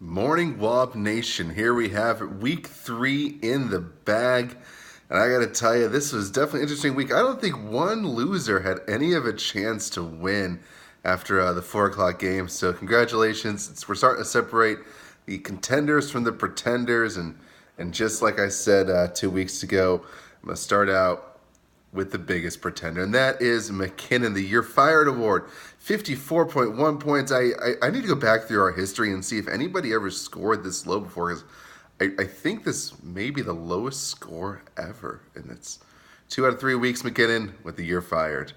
Morning Wob Nation. Here we have week 3 in the bag. And I gotta tell you, this was definitely an interesting week. I don't think one loser had any of a chance to win after the 4 o'clock game. So congratulations. We're starting to separate the contenders from the pretenders. And just like I said 2 weeks ago, I'm going to start out with the biggest pretender, and that is McKinnon, the You're Fired Award. 54.1 points. I need to go back through our history and see if anybody ever scored this low before, because I think this may be the lowest score ever, and it's 2 out of 3 weeks McKinnon with the You're Fired.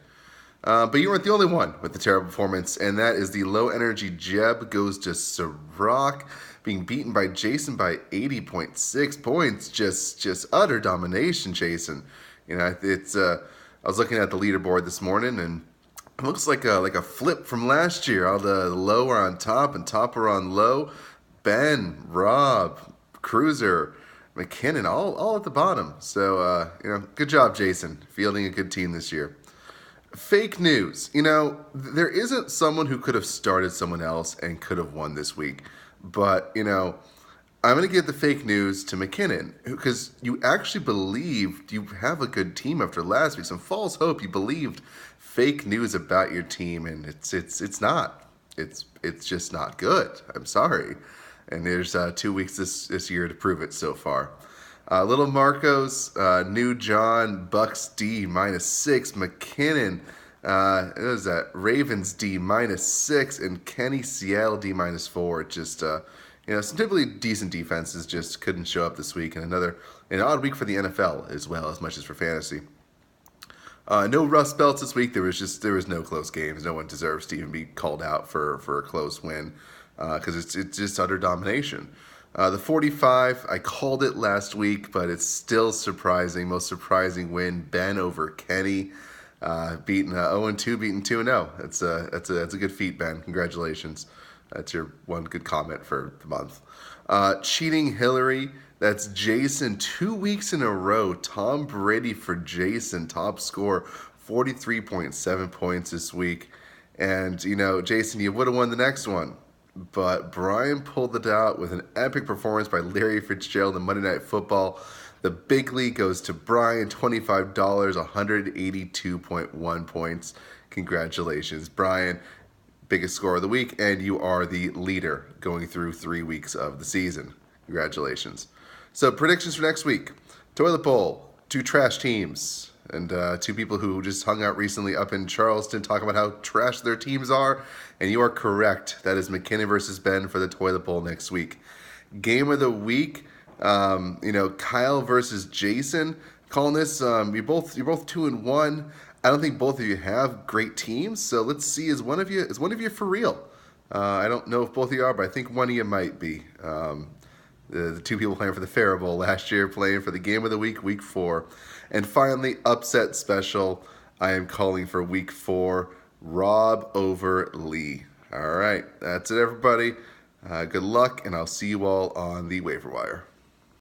But you weren't the only one with the terrible performance, and that is the low energy Jeb goes to Sirach, being beaten by Jason by 80.6 points. Just utter domination, Jason. You know, I was looking at the leaderboard this morning, and it looks like a flip from last year. All the low are on top, and top are on low. Ben, Rob, Cruiser, McKinnon, all at the bottom. So, good job, Jason, fielding a good team this year. Fake news. There isn't someone who could have started someone else and could have won this week. But, I'm going to give the fake news to McKinnon, because you actually believed you have a good team after last week. Some false hope. You believed fake news about your team, and it's not. It's just not good. I'm sorry. And there's 2 weeks this year to prove it so far. Little Marcos, New John, Bucks D -6, McKinnon, what is that? Ravens D -6, and Kenny Seattle D -4. Just some typically decent defenses just couldn't show up this week, and an odd week for the NFL as well, as much as for fantasy. No Rust Belts this week. There was no close games. No one deserves to even be called out for a close win, because it's just utter domination. The 45, I called it last week, but it's still surprising. Most surprising win, Ben over Kenny, beating 0-2, beating 2-0. That's a good feat, Ben. Congratulations. That's your one good comment for the month. Cheating Hillary, that's Jason. 2 weeks in a row, Tom Brady for Jason, top score, 43.7 points this week. And, Jason, you would have won the next one. But Brian pulled it out with an epic performance by Larry Fitzgerald in Monday Night Football. The big league goes to Brian, $25, 182.1 points. Congratulations, Brian. Biggest score of the week, and you are the leader going through 3 weeks of the season. Congratulations. So predictions for next week. Toilet Bowl, 2 trash teams, and 2 people who just hung out recently up in Charleston talking about how trash their teams are, and you are correct. That is McKinnon versus Ben for the Toilet Bowl next week. Game of the week, Kyle versus Jason. Calling this, you're both 2-1. I don't think both of you have great teams, so let's see. Is one of you for real? I don't know if both of you are, but I think one of you might be. The 2 people playing for the Pharaoh Bowl last year, playing for the game of the week, week 4. And finally, upset special. I am calling for week 4, Rob over Lee. All right, that's it, everybody. Good luck, and I'll see you all on the waiver wire.